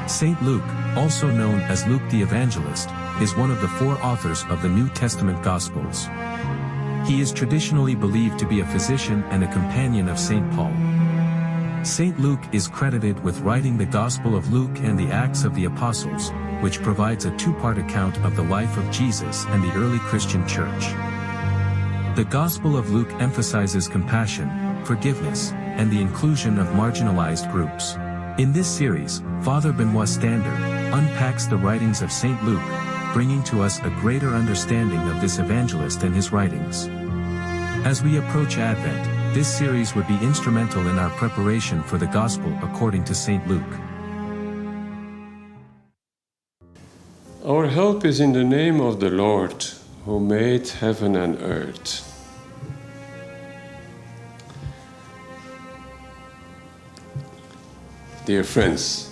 Saint Luke, also known as Luke the Evangelist, is one of the four authors of the New Testament Gospels. He is traditionally believed to be a physician and a companion of Saint Paul. Saint Luke is credited with writing the Gospel of Luke and the Acts of the Apostles, which provides a two-part account of the life of Jesus and the early Christian church. The Gospel of Luke emphasizes compassion, forgiveness, and the inclusion of marginalized groups. In this series, Father Benoit Standaert unpacks the writings of Saint Luke, bringing to us a greater understanding of this evangelist and his writings. As we approach Advent, this series would be instrumental in our preparation for the Gospel according to Saint Luke. Our help is in the name of the Lord, who made heaven and earth. Dear friends,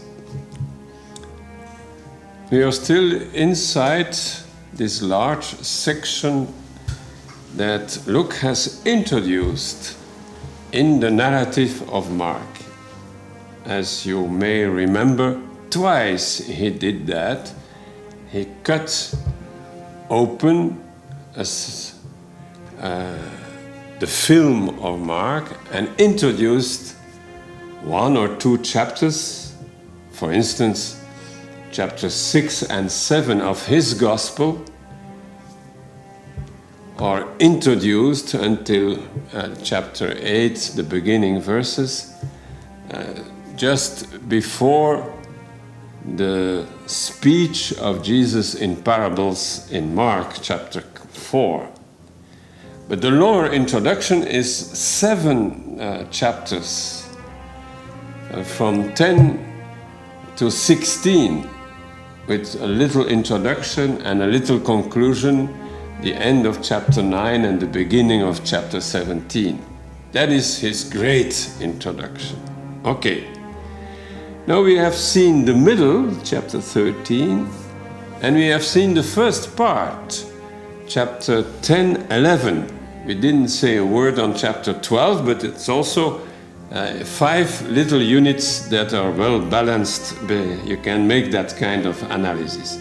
we are still inside this large section that Luke has introduced in the narrative of Mark. As you may remember, twice he did that. He cut open the film of Mark and introduced one or two chapters, for instance, chapters 6 and 7 of his Gospel are introduced until chapter 8, the beginning verses, just before the speech of Jesus in parables in Mark chapter 4. But the longer introduction is 7 chapters, from 10 to 16, with a little introduction and a little conclusion, the end of chapter 9 and the beginning of chapter 17. That is his great introduction. Okay. Now we have seen the middle, chapter 13, and we have seen the first part, chapter 10, 11. We didn't say a word on chapter 12, but it's also 5 little units that are well balanced. You can make that kind of analysis.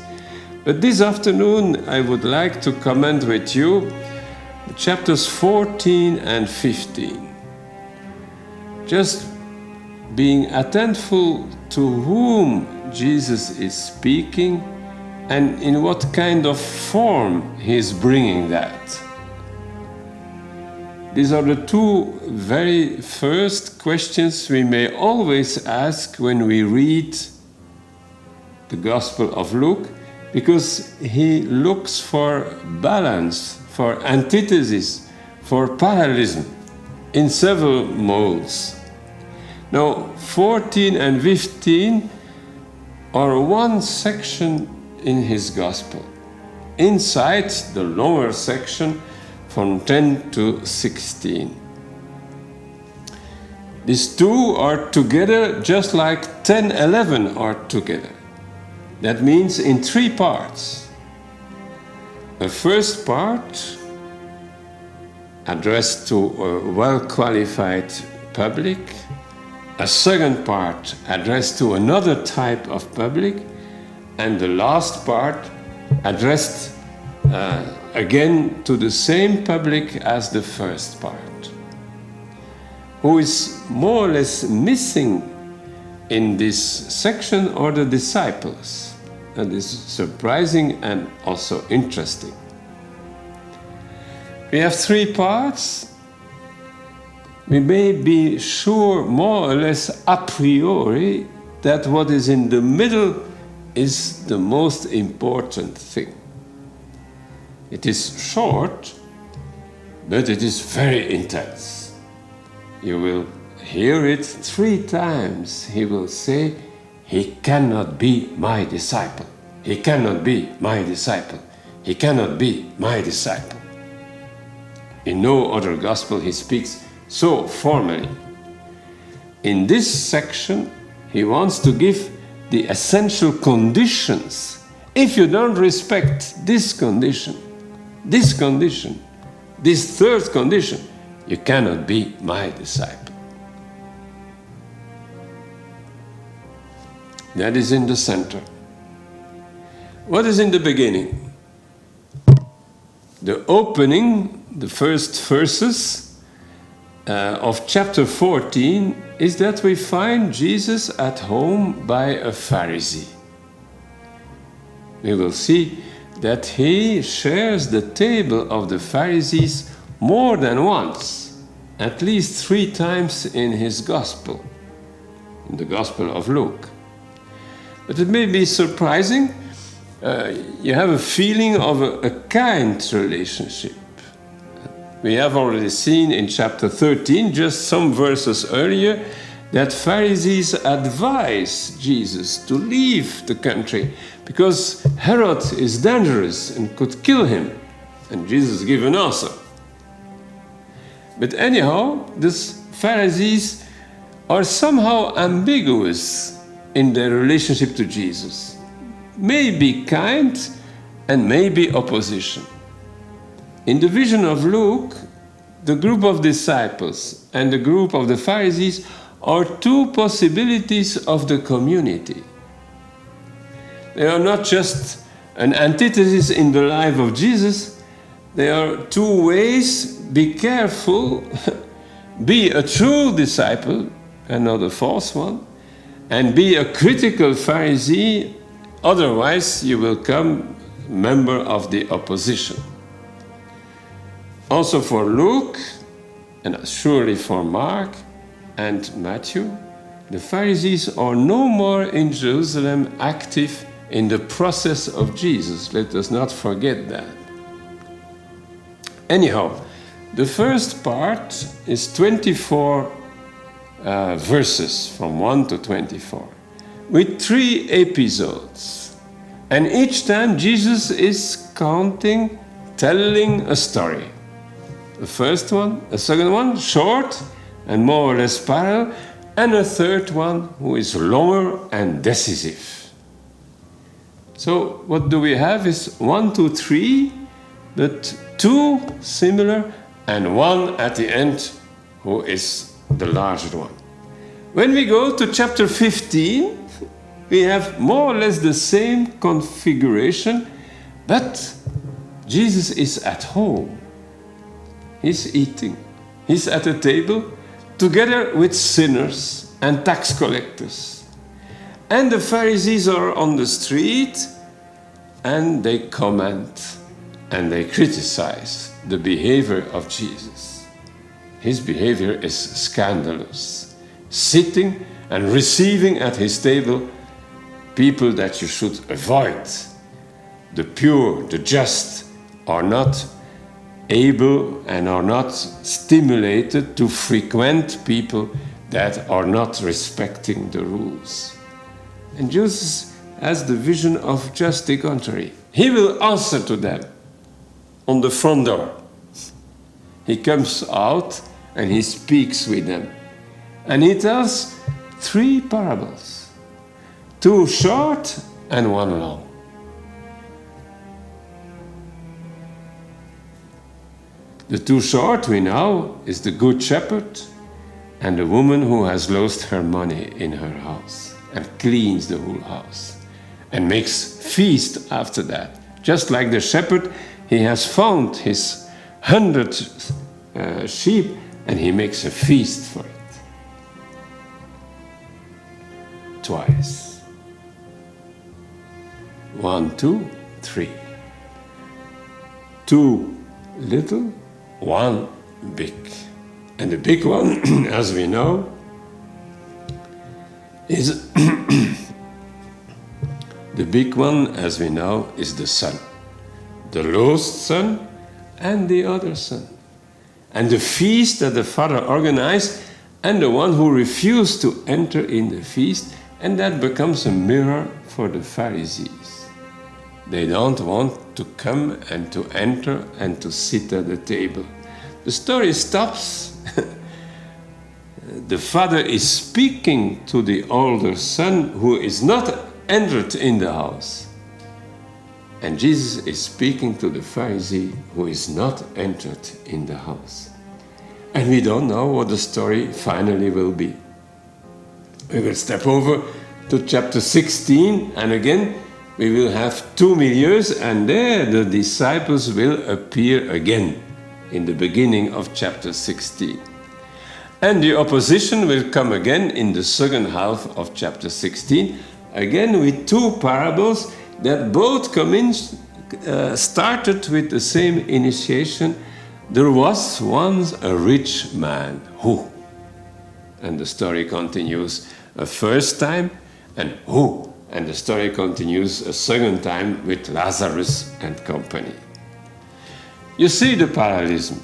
But this afternoon I would like to comment with you chapters 14 and 15. Just being attentive to whom Jesus is speaking and in what kind of form he is bringing that. These are the two very first questions we may always ask when we read the Gospel of Luke, because he looks for balance, for antithesis, for parallelism in several modes. Now, 14 and 15 are one section in his Gospel. Inside the lower section, from 10 to 16. These two are together just like 10, 11 are together. That means in 3 parts. A first part addressed to a well-qualified public, a second part addressed to another type of public, and the last part addressed again to the same public as the first part. Who is more or less missing in this section are the disciples. And this is surprising and also interesting. We have 3 parts. We may be sure more or less a priori that what is in the middle is the most important thing. It is short, but it is very intense. You will hear it 3 times. He will say, "He cannot be my disciple. He cannot be my disciple. He cannot be my disciple." In no other gospel he speaks so formally. In this section, he wants to give the essential conditions. If you don't respect this condition, this third condition, you cannot be my disciple. That is in the center. What is in the beginning? The opening, the first verses of chapter 14 is that we find Jesus at home by a Pharisee. We will see that he shares the table of the Pharisees more than once, at least 3 times in his gospel, in the Gospel of Luke. But it may be surprising. You have a feeling of a kind relationship. We have already seen in chapter 13, just some verses earlier, that Pharisees advise Jesus to leave the country because Herod is dangerous and could kill him. And Jesus gives an answer. But anyhow, these Pharisees are somehow ambiguous in their relationship to Jesus. Maybe kind and maybe opposition. In the vision of Luke, the group of disciples and the group of the Pharisees are 2 possibilities of the community. They are not just an antithesis in the life of Jesus, they are 2 ways. Be careful, be a true disciple and not a false one, and be a critical Pharisee, otherwise you will become a member of the opposition. Also for Luke, and surely for Mark and Matthew, the Pharisees are no more in Jerusalem active in the process of Jesus. Let us not forget that. Anyhow, the first part is 24 verses from 1 to 24, with 3 episodes. And each time Jesus is telling a story. The first one, a second one, short and more or less parallel, and a third one who is longer and decisive. So what do we have is 1, 2, 3, but 2 similar and 1 at the end who is the larger one. When we go to chapter 15, we have more or less the same configuration, but Jesus is at home. He's eating. He's at a table together with sinners and tax collectors. And the Pharisees are on the street and they comment and they criticize the behavior of Jesus. His behavior is scandalous. Sitting and receiving at his table people that you should avoid. The pure, the just are not able and are not stimulated to frequent people that are not respecting the rules. And Jesus has the vision of just the contrary. He will answer to them on the front door. He comes out and he speaks with them. And he tells 3 parables, 2 short and 1 long. The 2 short we know is the good shepherd and the woman who has lost her money in her house and cleans the whole house and makes feast after that. Just like the shepherd, he has found his 100 sheep and he makes a feast for it. Twice. 1, 2, 3. 2 little, 1 big. And the big one, as we know, is the big one, as we know, is the son. The lost son and the other son. And the feast that the father organized and the one who refused to enter in the feast, and that becomes a mirror for the Pharisees. They don't want to come and to enter and to sit at the table. The story stops. The father is speaking to the older son who is not entered in the house. And Jesus is speaking to the Pharisee who is not entered in the house. And we don't know what the story finally will be. We will step over to chapter 16, and again we will have 2 milieux, and there the disciples will appear again in the beginning of chapter 16. And the opposition will come again in the second half of chapter 16, again with 2 parables that both started with the same initiation. There was once a rich man who, and the story continues a first time, and who, and the story continues a second time with Lazarus and company. You see the parallelism.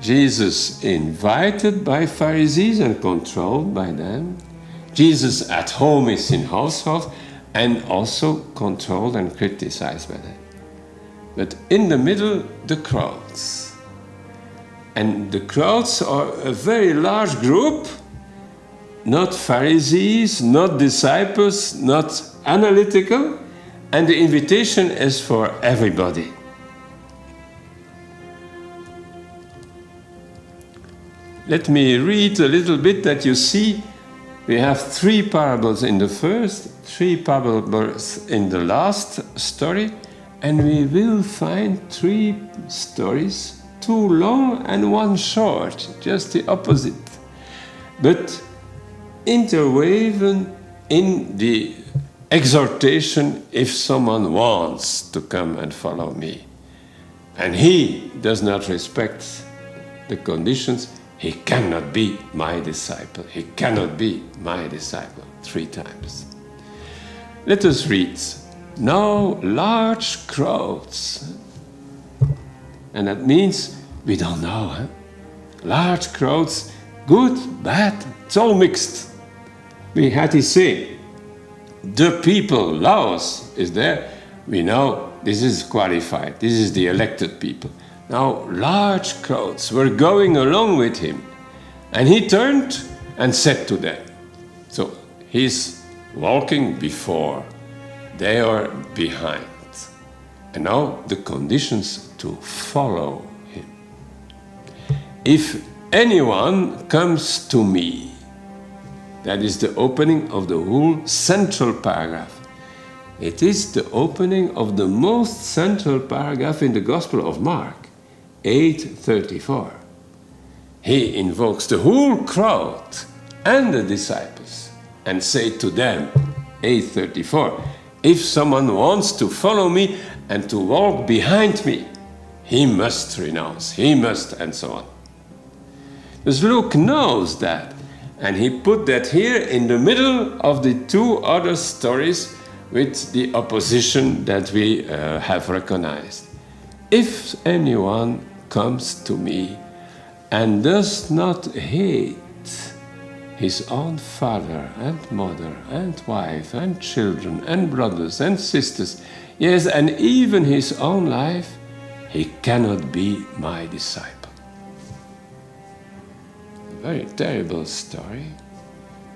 Jesus invited by Pharisees and controlled by them. Jesus at home is in household and also controlled and criticized by them. But in the middle, the crowds. And the crowds are a very large group, not Pharisees, not disciples, not analytical, and the invitation is for everybody. Let me read a little bit that you see. We have 3 parables in the first, 3 parables in the last story, and we will find 3 stories, 2 long and 1 short, just the opposite. But interwoven in the exhortation, if someone wants to come and follow me, and he does not respect the conditions, he cannot be my disciple. He cannot be my disciple. 3 times. Let us read. Now large crowds. And that means we don't know. Huh? Large crowds, good, bad, it's all mixed. We had to say, the people, Laos is there. We know this is qualified. This is the elected people. Now large crowds were going along with him, and he turned and said to them, so he's walking before, they are behind, and now the conditions to follow him. If anyone comes to me, that is the opening of the whole central paragraph. It is the opening of the most central paragraph in the Gospel of Mark. 8:34. He invokes the whole crowd and the disciples and say to them, 8:34, if someone wants to follow me and to walk behind me, he must renounce, he must, and so on. Because Luke knows that, and he put that here in the middle of the 2 other stories with the opposition that we have recognized. If anyone comes to me and does not hate his own father and mother and wife and children and brothers and sisters, yes, and even his own life, he cannot be my disciple. A very terrible story.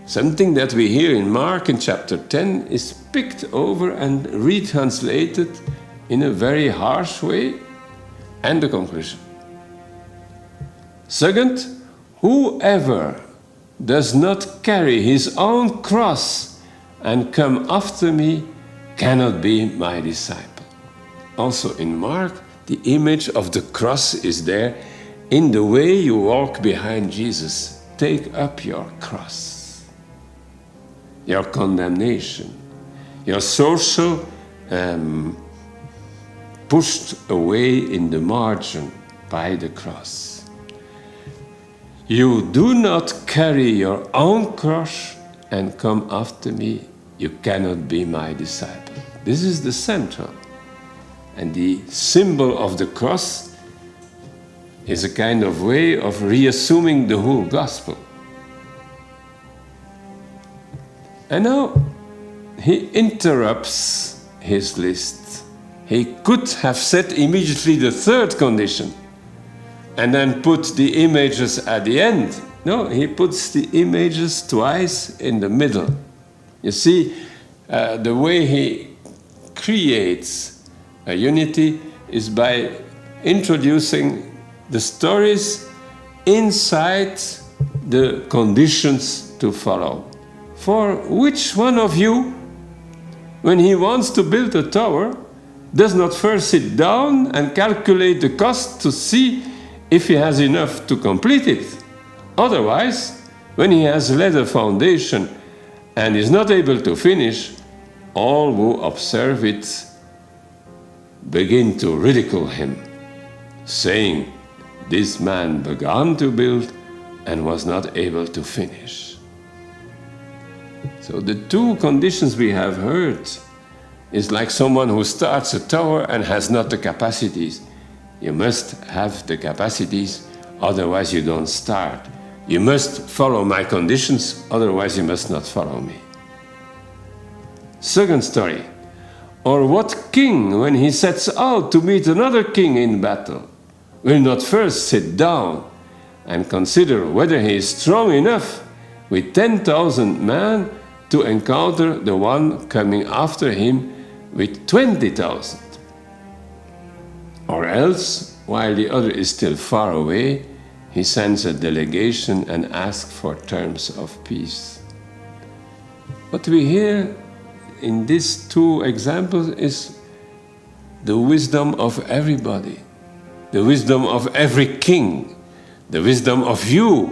Something that we hear in Mark in chapter 10 is picked over and retranslated in a very harsh way, and the conclusion. Second, whoever does not carry his own cross and come after me cannot be my disciple. Also in Mark, the image of the cross is there in the way you walk behind Jesus. Take up your cross, your condemnation, your social pushed away in the margin by the cross. You do not carry your own cross and come after me, you cannot be my disciple. This is the central. And the symbol of the cross is a kind of way of reassuming the whole gospel. And now he interrupts his list. He could have said immediately the 3rd condition and then put the images at the end. No, he puts the images twice in the middle. You see, the way he creates a unity is by introducing the stories inside the conditions to follow. For which one of you, when he wants to build a tower, does not first sit down and calculate the cost to see if he has enough to complete it? Otherwise, when he has laid a foundation and is not able to finish, all who observe it begin to ridicule him, saying, "This man began to build and was not able to finish." So the two conditions we have heard is like someone who starts a tower and has not the capacities. You must have the capacities, otherwise you don't start. You must follow my conditions, otherwise you must not follow me. Second story. Or what king, when he sets out to meet another king in battle, will not first sit down and consider whether he is strong enough with 10,000 men to encounter the one coming after him with 20,000? Or else, while the other is still far away, he sends a delegation and asks for terms of peace. What we hear in these two examples is the wisdom of everybody, the wisdom of every king, the wisdom of you.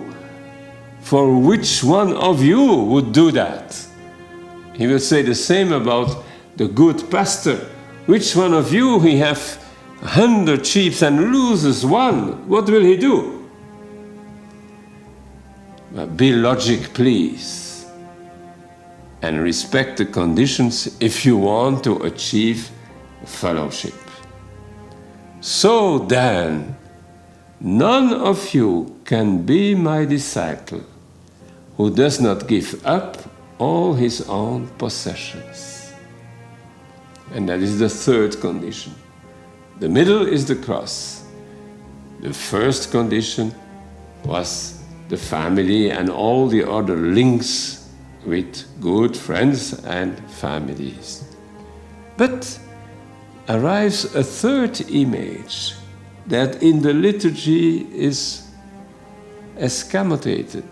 For which one of you would do that? He will say the same about the good pastor. Which one of you, he have 100 sheep and loses one, what will he do? But be logic, please, and respect the conditions if you want to achieve fellowship. So then, none of you can be my disciple who does not give up all his own possessions. And that is the third condition. The middle is the cross. The first condition was the family and all the other links with good friends and families. But arrives a third image that in the liturgy is escamotated,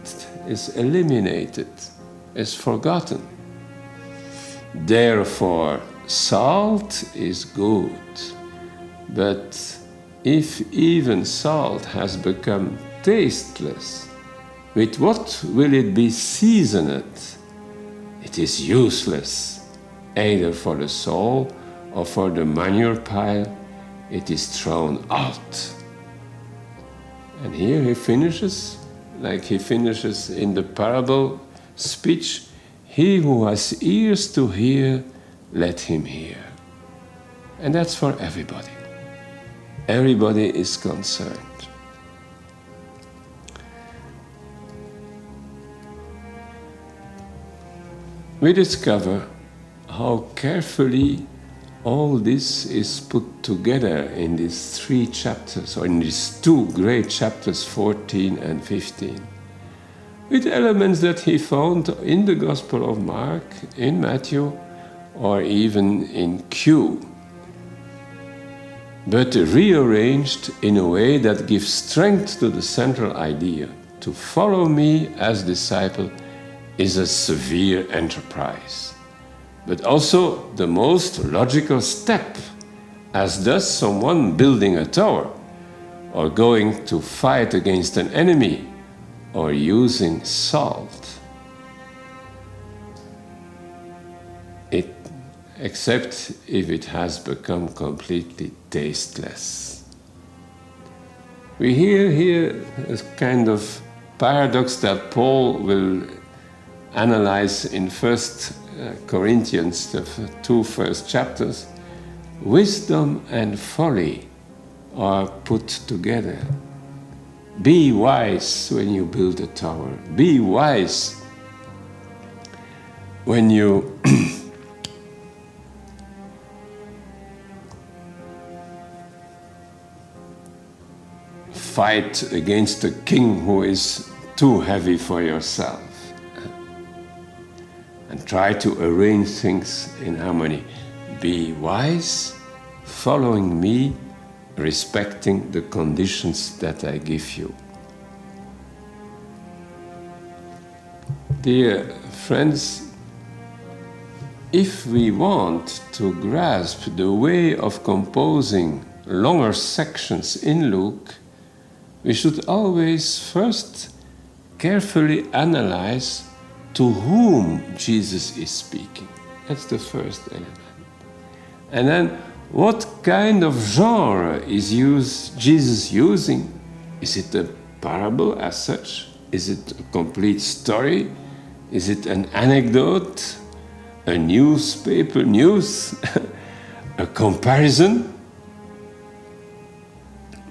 is eliminated, is forgotten. Therefore, salt is good, but if even salt has become tasteless, with what will it be seasoned? It is useless, either for the soul or for the manure pile. It is thrown out. And here he finishes, like he finishes in the parable speech, "He who has ears to hear, let him hear." And that's for everybody. Everybody is concerned. We discover how carefully all this is put together in these three chapters, or in these two great chapters, 14 and 15, with elements that he found in the Gospel of Mark, in Matthew, or even in Q, but rearranged in a way that gives strength to the central idea. To follow me as disciple is a severe enterprise, but also the most logical step, as does someone building a tower, or going to fight against an enemy, or using salt. Except if it has become completely tasteless. We hear here a kind of paradox that Paul will analyze in 1 Corinthians, the two first chapters. Wisdom and folly are put together. Be wise when you build a tower. Be wise when you fight against a king who is too heavy for yourself. And try to arrange things in harmony. Be wise, following me, respecting the conditions that I give you. Dear friends, if we want to grasp the way of composing longer sections in Luke, we should always first carefully analyze to whom Jesus is speaking. That's the first element. And then, what kind of genre is Jesus using? Is it a parable as such? Is it a complete story? Is it an anecdote? A newspaper news? A comparison?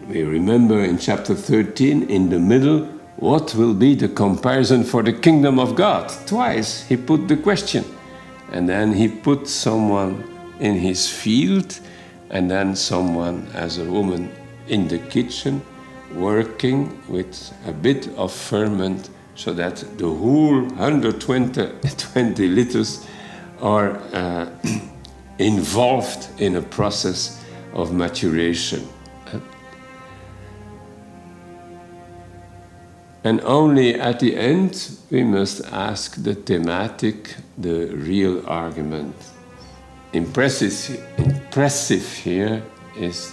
We remember in chapter 13, in the middle, what will be the comparison for the kingdom of God? Twice he put the question. And then he put someone in his field, and then someone as a woman in the kitchen, working with a bit of ferment so that the whole 120 liters are involved in a process of maturation. And only at the end we must ask the thematic, the real argument. Impressive here is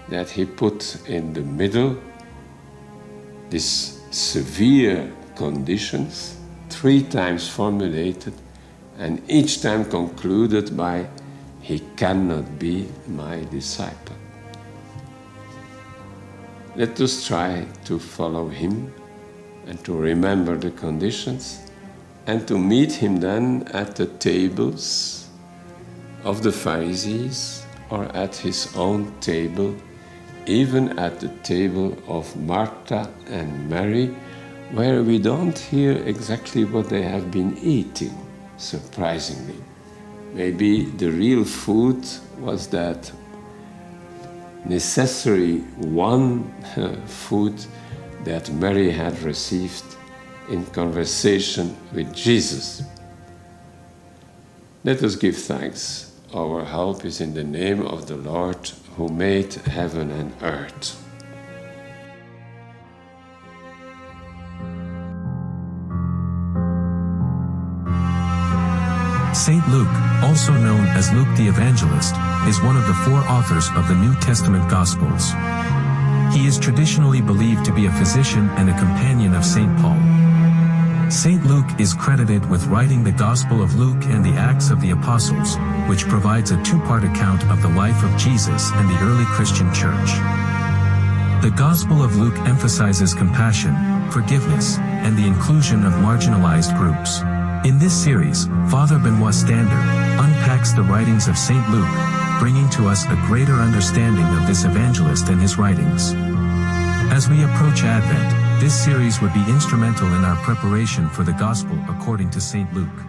that he put in the middle these severe conditions, 3 times formulated, and each time concluded by, "He cannot be my disciple." Let us try to follow him and to remember the conditions and to meet him then at the tables of the Pharisees or at his own table, even at the table of Martha and Mary, where we don't hear exactly what they have been eating, surprisingly. Maybe the real food was that necessary one food that Mary had received in conversation with Jesus. Let us give thanks. Our help is in the name of the Lord who made heaven and earth. Saint Luke, also known as Luke the Evangelist, is one of the 4 authors of the New Testament Gospels. He is traditionally believed to be a physician and a companion of St. Paul. St. Luke is credited with writing the Gospel of Luke and the Acts of the Apostles, which provides a 2-part account of the life of Jesus and the early Christian church. The Gospel of Luke emphasizes compassion, forgiveness, and the inclusion of marginalized groups. In this series, Father Benoit Standaert unpacks the writings of St. Luke, bringing to us a greater understanding of this evangelist and his writings. As we approach Advent, this series would be instrumental in our preparation for the Gospel according to St. Luke.